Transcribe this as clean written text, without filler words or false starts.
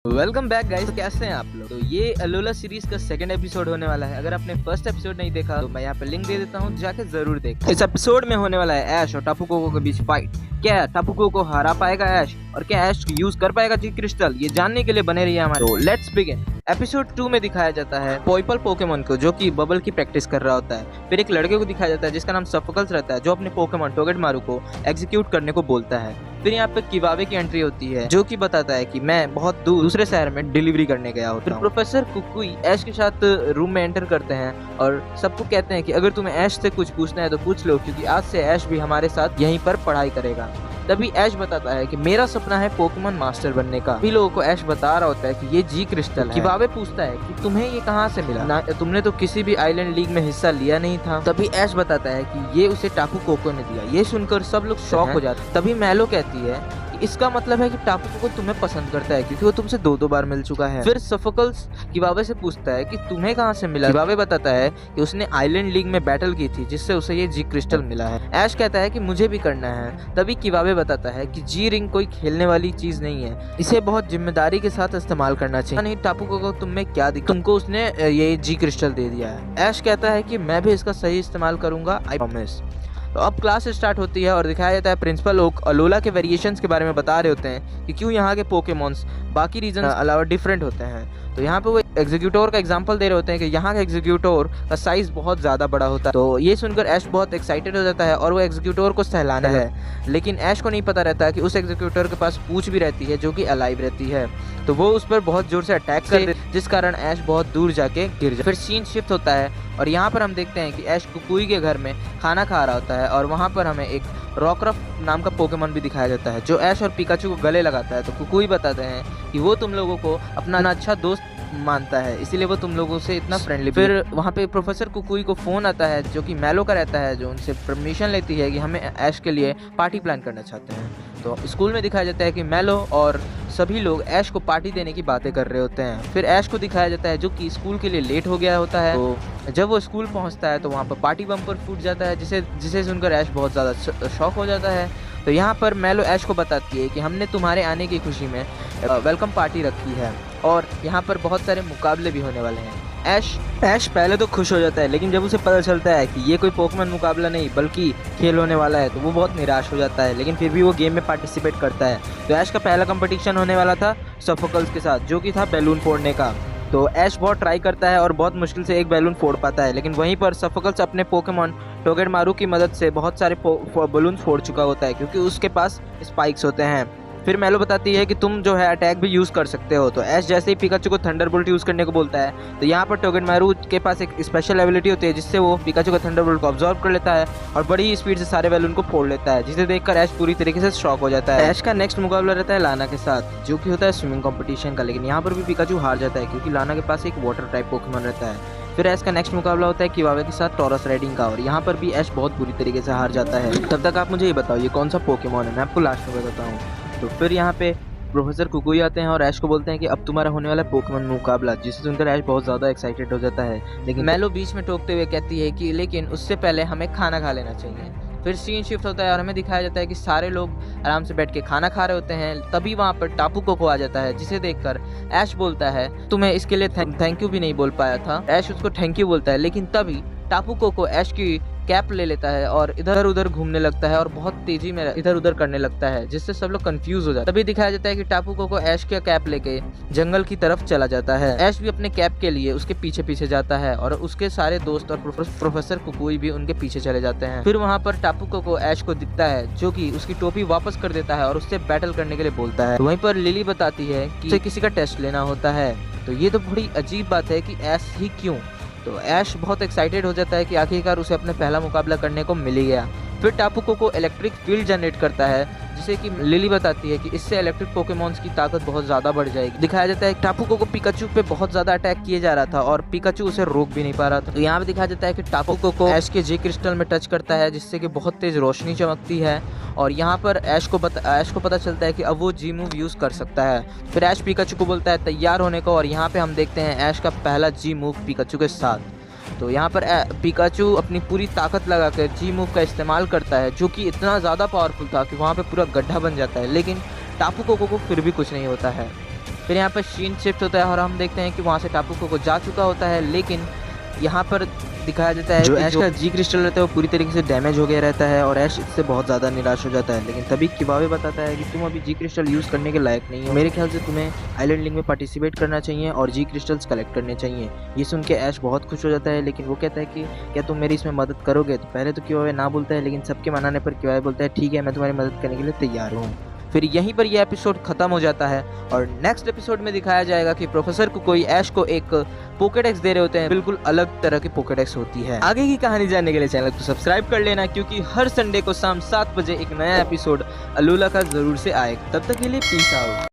Welcome back guys, कैसे हैं आप लोग। तो ये अलोला सीरीज का सेकंड एपिसोड होने वाला है। अगर आपने फर्स्ट एपिसोड नहीं देखा तो मैं यहाँ पे लिंक दे देता हूँ, जाके जरूर देख। इस एपिसोड में होने वाला है ऐश और टापू कोको के बीच फाइट। क्या टापू कोको हरा पाएगा ऐश, और क्या ऐश यूज कर पाएगा जी क्रिस्टल, ये जानने के लिए बने रहिए हमारे। तो लेट्स बिगिन। एपिसोड 2 में दिखाया जाता है पोइपल पोकेमोन को, जो कि बबल की प्रैक्टिस कर रहा होता है। फिर एक लड़के को दिखाया जाता है जिसका नाम सफोकल्स रहता है, जो अपने पोकेमोन टोगेडमारू को एग्जीक्यूट करने को बोलता है। फिर यहाँ पे किवावे की एंट्री होती है, जो कि बताता है कि मैं बहुत दूसरे शहर में डिलीवरी करने गया हूँ। फिर प्रोफेसर कुकुई ऐश के साथ रूम में एंटर करते हैं और सबको कहते हैं कि अगर तुम्हें ऐश से कुछ पूछना है तो पूछ लो, क्योंकि आज से ऐश भी हमारे साथ यहीं पर पढ़ाई करेगा। तभी ऐश बताता है कि मेरा सपना है पोकेमोन मास्टर बनने का। सभी लोगों को ऐश बता रहा होता है कि ये जी क्रिस्टल है। किवावे पूछता है कि तुम्हें ये कहाँ से मिला ना, तुमने तो किसी भी आइलैंड लीग में हिस्सा लिया नहीं था। तभी ऐश बताता है कि ये उसे टापू कोको ने दिया। ये सुनकर सब लोग शॉक हो जाते हैं। तभी मैलो कहती है इसका मतलब है कि टापू कोको तुम्हें पसंद करता है, क्योंकि वो तुमसे दो बार मिल चुका है। फिर सफोकल्स किवावे से पूछता है कि तुम्हें कहाँ से मिला। किवावे बताता है कि उसने आइलैंड लीग में बैटल की थी, जिससे उसे ये जी क्रिस्टल मिला है। ऐश कहता है कि मुझे भी करना है। तभी किवावे बताता है कि जी रिंग कोई खेलने वाली चीज नहीं है, इसे बहुत जिम्मेदारी के साथ इस्तेमाल करना चाहिए। नहीं टापू कोको तुम्हें क्या दिखा, तुमको उसने ये जी क्रिस्टल दे दिया है। ऐश कहता है कि मैं भी इसका सही इस्तेमाल करूंगा, आई प्रॉमिस। तो अब क्लास स्टार्ट होती है और दिखाया जाता है प्रिंसिपल ओक अलोला के वेरिएशंस के बारे में बता रहे होते हैं कि क्यों यहाँ के पोकेमॉन्स बाकी रीजन अलावा डिफरेंट होते हैं। तो यहाँ पे वो एग्जीक्यूटोर का एग्जांपल दे रहे होते हैं कि यहाँ का एग्जीक्यूटोर का साइज बहुत ज़्यादा बड़ा होता है। तो ये सुनकर ऐश बहुत एक्साइटेड हो जाता है और वो एग्जीक्यूटोर को सहलाना है, लेकिन ऐश को नहीं पता रहता है कि उस एग्जीक्यूटर के पास पूंछ भी रहती है, जो कि अलाइव रहती है। तो वो उस पर बहुत जोर से अटैक कर देती है, जिस कारण ऐश बहुत दूर जाके गिर जाए। फिर सीन शिफ्ट होता है और यहाँ पर हम देखते हैं कि ऐश कुकुई के घर में खाना खा रहा होता है और वहाँ पर हमें एक रॉकरफ नाम का पोकेमोन भी दिखाया जाता है, जो ऐश और पिकाचू को गले लगाता है। तो कुकुई बताते हैं कि वो तुम लोगों को अपना अच्छा दोस्त मानता है, इसीलिए वो तुम लोगों से इतना फ्रेंडली। फिर वहाँ पे प्रोफेसर कुकुई को फोन आता है, जो कि मैलो का रहता है, जो उनसे परमिशन लेती है कि हमें ऐश के लिए पार्टी प्लान करना चाहते हैं। तो स्कूल में दिखाया जाता है कि मैलो और सभी लोग ऐश को पार्टी देने की बातें कर रहे होते हैं। फिर ऐश को दिखाया जाता है जो कि स्कूल के लिए लेट हो गया होता है। तो जब वो स्कूल पहुंचता है तो वहाँ पर पार्टी बम्पर फूट जाता है, जिसे सुनकर ऐश बहुत ज़्यादा शॉक हो जाता है। तो यहाँ पर मैलो ऐश को बताती है कि हमने तुम्हारे आने की खुशी में वेलकम पार्टी रखी है और यहाँ पर बहुत सारे मुकाबले भी होने वाले हैं। ऐश पहले तो खुश हो जाता है, लेकिन जब उसे पता चलता है कि ये कोई पोकेमोन मुकाबला नहीं बल्कि खेल होने वाला है, तो वो बहुत निराश हो जाता है, लेकिन फिर भी वो गेम में पार्टिसिपेट करता है। तो ऐश का पहला कंपटीशन होने वाला था सफोकल्स के साथ, जो कि था बैलून फोड़ने का। तो ऐश बहुत ट्राई करता है और बहुत मुश्किल से एक बैलून फोड़ पाता है, लेकिन वहीं पर सफोकल्स अपने पोकेमोन टोगेडमारू की मदद से बहुत सारे बलून फोड़ चुका होता है, क्योंकि उसके पास स्पाइक्स होते हैं। फिर मैलो बताती है कि तुम जो है अटैक भी यूज़ कर सकते हो। तो ऐश जैसे ही पिकाचू को थंडरबोल्ट यूज़ करने को बोलता है, तो यहाँ पर टोगेडमारू के पास एक स्पेशल एबिलिटी होती है, जिससे वो पिकाचू का थंडरबोल्ट को ऑब्जॉर्व कर लेता है और बड़ी स्पीड से सारे बैलून को फोड़ लेता है, जिसे देखकर ऐश पूरी तरीके से शॉक हो जाता है। ऐश का नेक्स्ट मुकाबला रहता है लाना के साथ, जो कि होता है स्विमिंग कॉम्पिटिशन का, लेकिन यहाँ पर भी पिकाचू हार जाता है, क्योंकि लाना के पास एक वाटर टाइप पोकेमोन रहता है। फिर ऐश का नेक्स्ट मुकाबला होता है किवावे के साथ टॉरस राइडिंग का, और यहाँ पर भी ऐश बहुत बुरी तरीके से हार जाता है। तब तक आप मुझे ये बताओ ये कौन सा पोकेमोन है, मैं आपको लास्ट में बताता हूँ। तो फिर यहाँ पे प्रोफेसर कुकुई आते हैं और ऐश को बोलते हैं कि अब तुम्हारा होने वाला पोकेमोन मुकाबला, जिसे सुनकर ऐश बहुत ज़्यादा एक्साइटेड हो जाता है। लेकिन मैलो बीच में टोकते हुए कहती है कि लेकिन उससे पहले हमें खाना खा लेना चाहिए। फिर सीन शिफ्ट होता है और हमें दिखाया जाता है कि सारे लोग आराम से बैठ के खाना खा रहे होते हैं। तभी वहाँ पर टापू कोको आ जाता है, जिसे देखकर ऐश बोलता है तुम्हें इसके लिए थैंक यू भी नहीं बोल पाया था। ऐश उसको थैंक यू बोलता है, लेकिन तभी टापू कोको ऐश की कैप ले लेता है और इधर उधर घूमने लगता है और बहुत तेजी में इधर उधर करने लगता है, जिससे सब लोग कंफ्यूज हो जाते हैं। तभी दिखाया जाता है कि टापू कोको ऐश का कैप लेके जंगल की तरफ चला जाता है। ऐश भी अपने कैप के लिए उसके पीछे पीछे जाता है और उसके सारे दोस्त और प्रोफेसर कुकुई भी उनके पीछे चले जाते हैं। फिर वहाँ पर टापू कोको ऐश को दिखता है, जो कि उसकी टोपी वापस कर देता है और उससे बैटल करने के लिए बोलता है। वहीं पर लिली बताती है कि उसे किसी का टेस्ट लेना होता है। तो ये तो बड़ी अजीब बात है कि ऐश ही क्यों। तो ऐश बहुत एक्साइटेड हो जाता है कि आखिरकार उसे अपना पहला मुकाबला करने को मिल ही गया। फिर टापू कोको इलेक्ट्रिक फील्ड जनरेट करता है, जिसे कि लिली बताती है कि इससे इलेक्ट्रिक पोकेमॉन्स की ताकत बहुत ज़्यादा बढ़ जाएगी। दिखाया जाता है कि टापू कोको पिकाचू पे बहुत ज़्यादा अटैक किए जा रहा था और पिकाचू उसे रोक भी नहीं पा रहा था। तो यहाँ पे दिखाया जाता है कि टापू कोको ऐश के जी क्रिस्टल में टच करता है, जिससे कि बहुत तेज रोशनी चमकती है और यहाँ पर ऐश को पता चलता है कि अब वो जी मूव यूज़ कर सकता है। फिर ऐश पिकाचू को बोलता है तैयार होने को, और यहाँ पे हम देखते हैं ऐश का पहला जी मूव पिकाचू के साथ। तो यहाँ पर पिकाचू अपनी पूरी ताकत लगाकर जी मूव का इस्तेमाल करता है, जो कि इतना ज़्यादा पावरफुल था कि वहाँ पे पूरा गड्ढा बन जाता है, लेकिन टापू कोको को फिर भी कुछ नहीं होता है। फिर यहाँ पर सीन शिफ्ट होता है और हम देखते हैं कि वहाँ से टापू कोको जा चुका होता है, लेकिन यहाँ पर दिखाया जाता है जो ऐश का जी क्रिस्टल रहता है वो पूरी तरीके से डैमेज हो गया रहता है और ऐश इससे बहुत ज़्यादा निराश हो जाता है। लेकिन तभी किवावे बताता है कि तुम अभी जी क्रिस्टल यूज़ करने के लायक नहीं हो, मेरे ख्याल से तुम्हें आइलैंड लिंक में पार्टिसिपेट करना चाहिए और जी क्रिस्टल्स कलेक्ट करने चाहिए। ये सुन के ऐश बहुत खुश हो जाता है, लेकिन वो कहता है कि क्या तुम मेरी इसमें मदद करोगे। तो पहले तो किवावे ना बोलता है, लेकिन सबके मनाने पर किवावे बोलता है ठीक है, मैं तुम्हारी मदद करने के लिए तैयार हूँ। फिर यहीं पर यह एपिसोड खत्म हो जाता है और नेक्स्ट एपिसोड में दिखाया जाएगा कि प्रोफेसर को कोई ऐश को एक पोकेडेक्स दे रहे होते हैं, बिल्कुल अलग तरह की पोकेडेक्स होती है। आगे की कहानी जानने के लिए चैनल को सब्सक्राइब कर लेना, क्योंकि हर संडे को शाम 7 बजे एक नया एपिसोड अलोला का जरूर से आएगा। तब तक के लिए पीस आउट।